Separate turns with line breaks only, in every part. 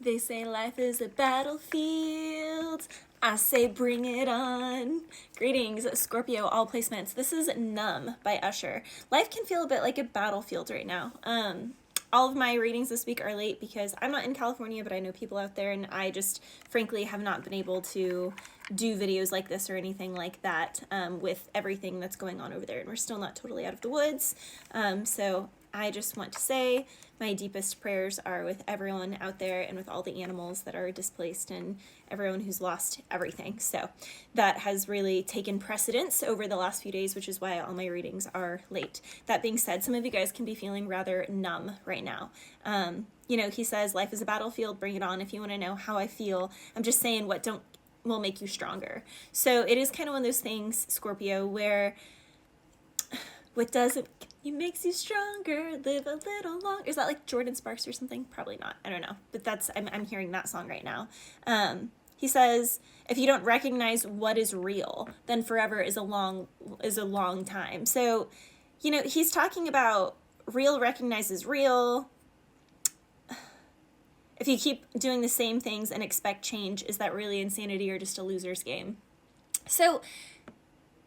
They say life is a battlefield. I say bring it on. Greetings, Scorpio, all placements. This is Numb by Usher. Life can feel a bit like a battlefield right now. All of my readings this week are late because I'm not in California, but I know people out there, and I just frankly have not been able to do videos like this or anything like that with everything that's going on over there, and we're still not totally out of the woods. So I just want to say my deepest prayers are with everyone out there and with all the animals that are displaced and everyone who's lost everything. So that has really taken precedence over the last few days, which is why all my readings are late. That being said, some of you guys can be feeling rather numb right now. You know, he says life is a battlefield, bring it on. If you want to know how I feel, I'm just saying what will make you stronger. So it is kind of one of those things, Scorpio, where what doesn't it makes you stronger, live a little longer. Is that like Jordan Sparks or something? Probably not. I don't know. But I'm hearing that song right now. He says, if you don't recognize what is real, then forever is a long time. So, you know, he's talking about real recognizes real. If you keep doing the same things and expect change, is that really insanity or just a loser's game? So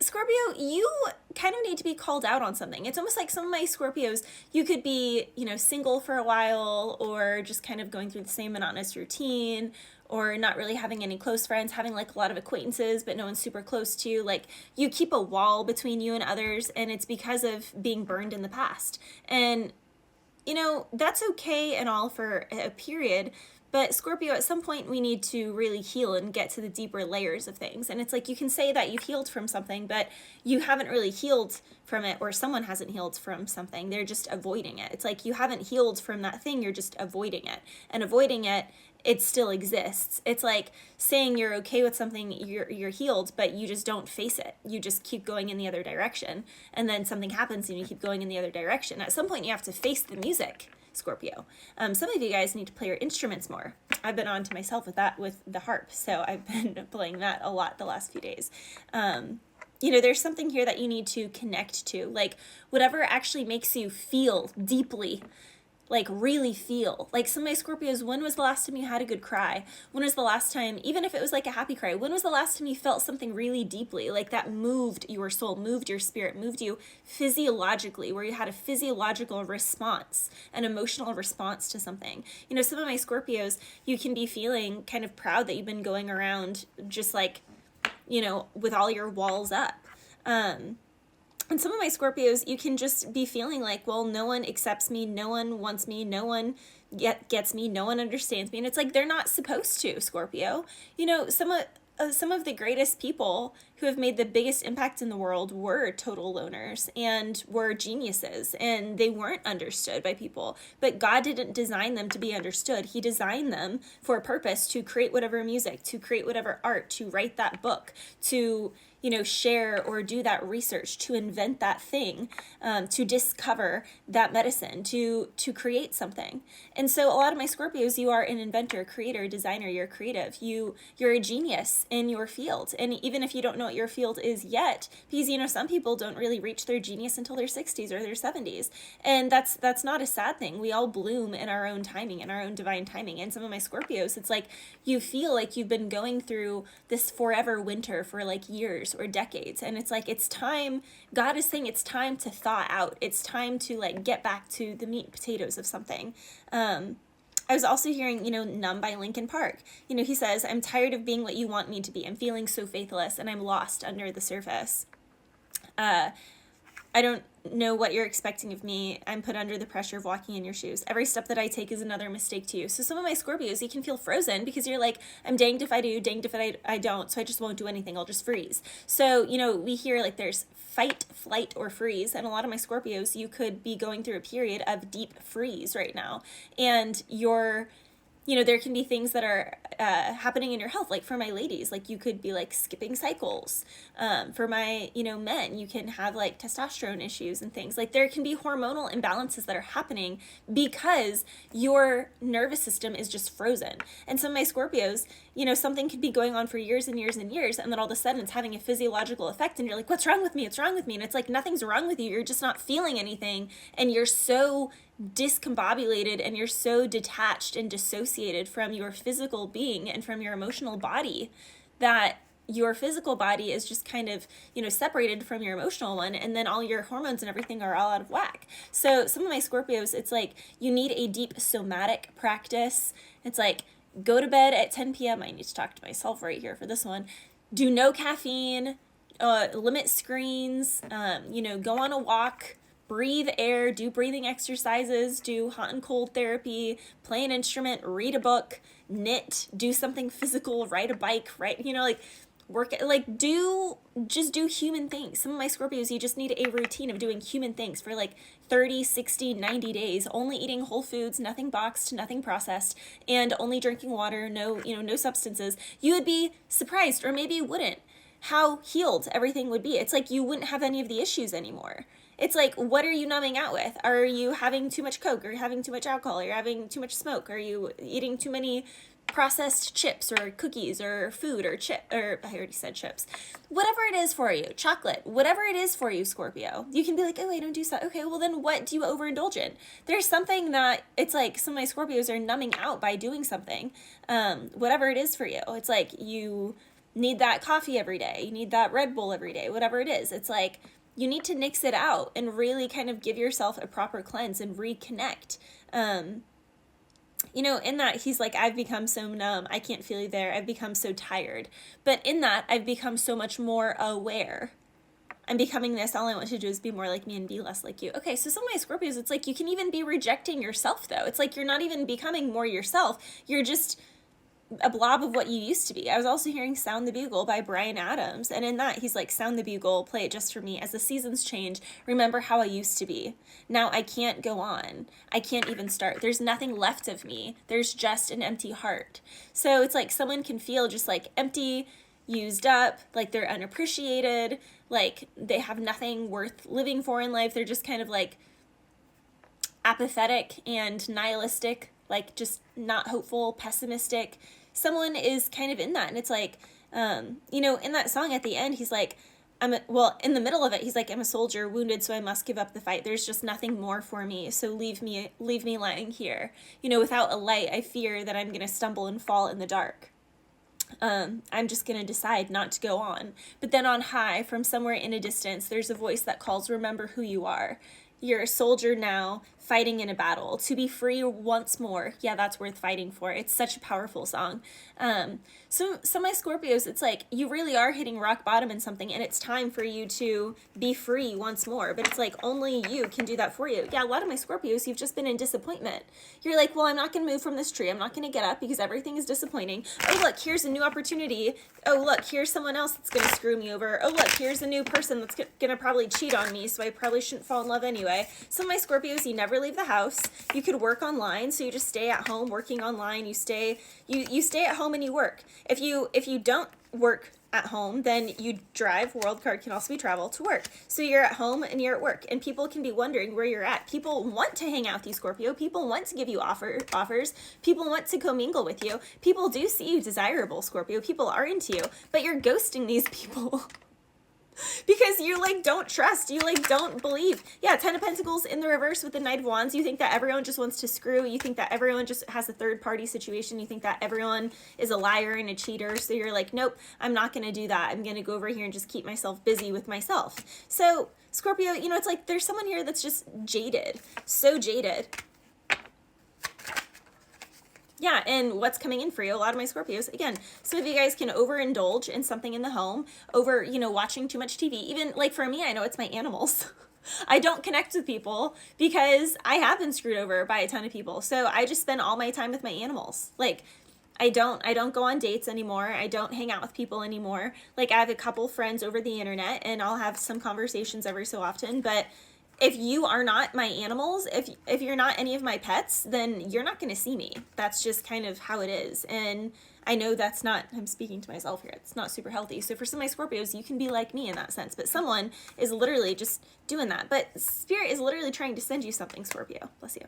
Scorpio, you kind of need to be called out on something. It's almost like some of my Scorpios, you could be, you know, single for a while, or just kind of going through the same monotonous routine, or not really having any close friends, having like a lot of acquaintances, but no one's super close to you. Like you keep a wall between you and others, and it's because of being burned in the past. And, you know, that's okay and all for a period. But Scorpio, at some point we need to really heal and get to the deeper layers of things. And it's like you can say that you've healed from something, but you haven't really healed from it, or someone hasn't healed from something. They're just avoiding it. It's like you haven't healed from that thing, you're just avoiding it. And avoiding it, it still exists. It's like saying you're okay with something, you're healed, but you just don't face it. You just keep going in the other direction. And then something happens and you keep going in the other direction. At some point you have to face the music, Scorpio. Some of you guys need to play your instruments more. I've been on to myself with that with the harp, so I've been playing that a lot the last few days. You know, there's something here that you need to connect to, like whatever actually makes you feel deeply, like really feel. Like some of my Scorpios, when was the last time you had a good cry? When was the last time, even if it was like a happy cry, when was the last time you felt something really deeply, like that moved your soul, moved your spirit, moved you physiologically, where you had a physiological response, an emotional response to something? You know, some of my Scorpios, you can be feeling kind of proud that you've been going around just like, you know, with all your walls up. And some of my Scorpios, you can just be feeling like, well, no one accepts me, no one wants me, no one gets me, no one understands me. And it's like, they're not supposed to, Scorpio. You know, some of the greatest people who have made the biggest impact in the world were total loners and were geniuses, and they weren't understood by people. But God didn't design them to be understood. He designed them for a purpose, to create whatever music, to create whatever art, to write that book, to, you know, share or do that research, to invent that thing, to discover that medicine, to create something. And so a lot of my Scorpios, you are an inventor, creator, designer, you're creative. You're a genius in your field. And even if you don't know what your field is yet, because, you know, some people don't really reach their genius until their 60s or their 70s. And that's not a sad thing. We all bloom in our own timing, in our own divine timing. And some of my Scorpios, it's like you feel like you've been going through this forever winter for like years or decades, and it's like it's time. God is saying it's time to thaw out. It's time to like get back to the meat and potatoes of something. I was also hearing, you know, Numb by Linkin Park. You know, he says, I'm tired of being what you want me to be. I'm feeling so faithless, and I'm lost under the surface. I don't know what you're expecting of me. I'm put under the pressure of walking in your shoes. Every step that I take is another mistake to you. So some of my Scorpios, you can feel frozen because you're like, I'm danged if I do, danged if I don't, so I just won't do anything. I'll just freeze. So, you know, we hear like there's fight, flight, or freeze. And a lot of my Scorpios, you could be going through a period of deep freeze right now. And you're, you know, there can be things that are happening in your health. Like for my ladies, like you could be like skipping cycles. For my, you know, men, you can have like testosterone issues and things. Like there can be hormonal imbalances that are happening because your nervous system is just frozen. And some of my Scorpios, you know, something could be going on for years and years and years, and then all of a sudden it's having a physiological effect, and you're like, what's wrong with me? What's wrong with me? And it's like, nothing's wrong with you. You're just not feeling anything, and you're so discombobulated and you're so detached and dissociated from your physical being and from your emotional body that your physical body is just kind of, separated from your emotional one, and then all your hormones and everything are all out of whack. So some of my Scorpios, it's like you need a deep somatic practice. It's like, go to bed at 10 p.m. I need to talk to myself right here for this one. Do no caffeine, limit screens, go on a walk, breathe air, do breathing exercises, do hot and cold therapy, play an instrument, read a book, knit, do something physical, ride a bike, work, just do human things. Some of my Scorpios, you just need a routine of doing human things for 30, 60, 90 days, only eating whole foods, nothing boxed, nothing processed, and only drinking water, no substances. You would be surprised, or maybe you wouldn't, how healed everything would be. It's like you wouldn't have any of the issues anymore. It's like, what are you numbing out with? Are you having too much Coke? Are you having too much alcohol? Are you having too much smoke? Are you eating too many processed chips or cookies or food or I already said chips. Whatever it is for you, chocolate, whatever it is for you, Scorpio. You can be like, oh, I don't do so. Okay, well then what do you overindulge in? There's something that it's like some of my Scorpios are numbing out by doing something. Whatever it is for you. It's like you need that coffee every day. You need that Red Bull every day, whatever it is. It's like you need to nix it out and really kind of give yourself a proper cleanse and reconnect. In that he's like, I've become so numb, I can't feel you there, I've become so tired. But in that, I've become so much more aware. I'm becoming this, all I want to do is be more like me and be less like you. Okay, so some of my Scorpios, it's like you can even be rejecting yourself, though. It's like you're not even becoming more yourself. You're just a blob of what you used to be. I was also hearing Sound the Bugle by Bryan Adams, and in that he's like, sound the bugle, play it just for me. As the seasons change, remember how I used to be. Now I can't go on. I can't even start. There's nothing left of me. There's just an empty heart. So it's like someone can feel just like empty, used up, like they're unappreciated, like they have nothing worth living for in life. They're just kind of like apathetic and nihilistic, like just not hopeful, pessimistic. Someone is kind of in that, and it's like, in that song at the end, he's like, in the middle of it, he's like, I'm a soldier, wounded, so I must give up the fight. There's just nothing more for me, so leave me lying here. Without a light, I fear that I'm going to stumble and fall in the dark. I'm just going to decide not to go on. But then on high, from somewhere in a distance, there's a voice that calls, remember who you are. You're a soldier now, fighting in a battle. To be free once more. Yeah, that's worth fighting for. It's such a powerful song. So some of my Scorpios, it's like you really are hitting rock bottom in something, and it's time for you to be free once more. But it's like only you can do that for you. Yeah, a lot of my Scorpios, you've just been in disappointment. You're like, well, I'm not going to move from this tree. I'm not going to get up because everything is disappointing. Oh, look, here's a new opportunity. Oh, look, here's someone else that's going to screw me over. Oh, look, here's a new person that's going to probably cheat on me, so I probably shouldn't fall in love anyway. Some of my Scorpios, you never leave the house. You could work online, so you just stay at home working online. You stay at home and you work. If you don't work at home, then you drive. World card can also be travel to work. So you're at home and you're at work, and people can be wondering where you're at. People want to hang out with you, Scorpio. People want to give you offers. People want to commingle with you. People do see you desirable, Scorpio. People are into you, but you're ghosting these people. Because you don't trust, you don't believe. Yeah, Ten of Pentacles in the reverse with the Knight of Wands. You think that everyone just wants to screw. You think that everyone just has a third party situation. You think that everyone is a liar and a cheater. So you're like, nope, I'm not going to do that. I'm going to go over here and just keep myself busy with myself. So Scorpio, it's like there's someone here that's just jaded. So jaded. Yeah, and what's coming in for you, a lot of my Scorpios, again, some of you guys can overindulge in something in the home, watching too much TV. Even, for me, I know it's my animals. I don't connect with people because I have been screwed over by a ton of people. So I just spend all my time with my animals. I don't go on dates anymore. I don't hang out with people anymore. I have a couple friends over the internet, and I'll have some conversations every so often, but if you are not my animals, if you're not any of my pets, then you're not going to see me. That's just kind of how it is. And I know that's not, I'm speaking to myself here, it's not super healthy. So for some of my Scorpios, you can be like me in that sense. But someone is literally just doing that. But Spirit is literally trying to send you something, Scorpio. Bless you.